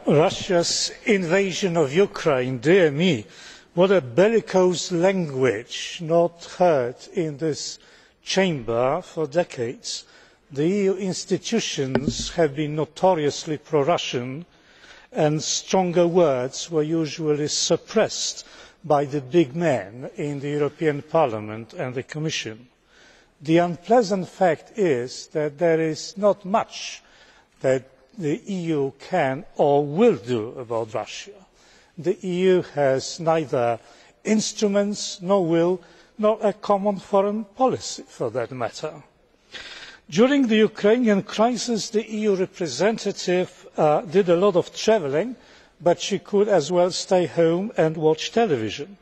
Russia's invasion of Ukraine, dear me, what a bellicose language not heard in this chamber for decades. The EU institutions have been notoriously pro-Russian and stronger words were usually suppressed by the big men in the European Parliament and the Commission. The unpleasant fact is that there is not much that the EU can or will do about Russia. The EU has neither instruments nor will, nor a common foreign policy for that matter. During the Ukrainian crisis, the EU representative did a lot of travelling, but she could as well stay home and watch television.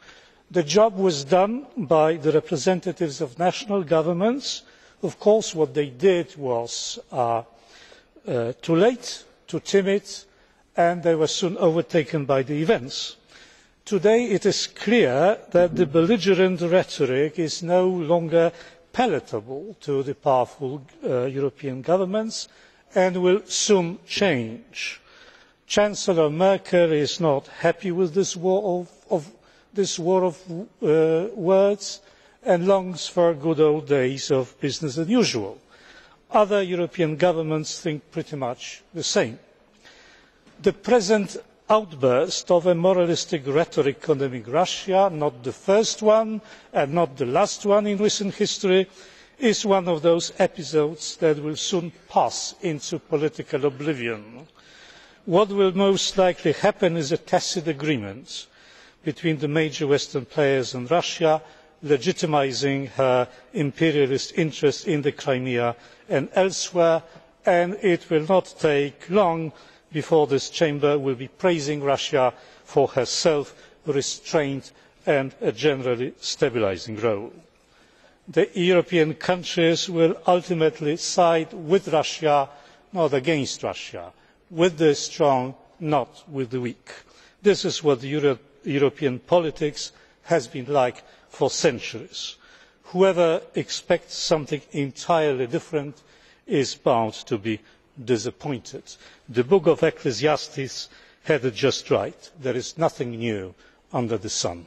The job was done by the representatives of national governments. Of course, what they did was too late, too timid, and they were soon overtaken by the events. Today it is clear that the belligerent rhetoric is no longer palatable to the powerful European governments and will soon change. Chancellor Merkel is not happy with this war of words and longs for good old days of business as usual. Other European governments think pretty much the same. The present outburst of a moralistic rhetoric condemning Russia, not the first one and not the last one in recent history, is one of those episodes that will soon pass into political oblivion. What will most likely happen is a tacit agreement between the major Western players and Russia, legitimising her imperialist interest in the Crimea and elsewhere, and it will not take long before this chamber will be praising Russia for her self restraint and a generally stabilising role. The European countries will ultimately side with Russia, not against Russia, with the strong, not with the weak. This is what European politics has been like for centuries. Whoever expects something entirely different is bound to be disappointed. The book of Ecclesiastes had it just right. There is nothing new under the sun.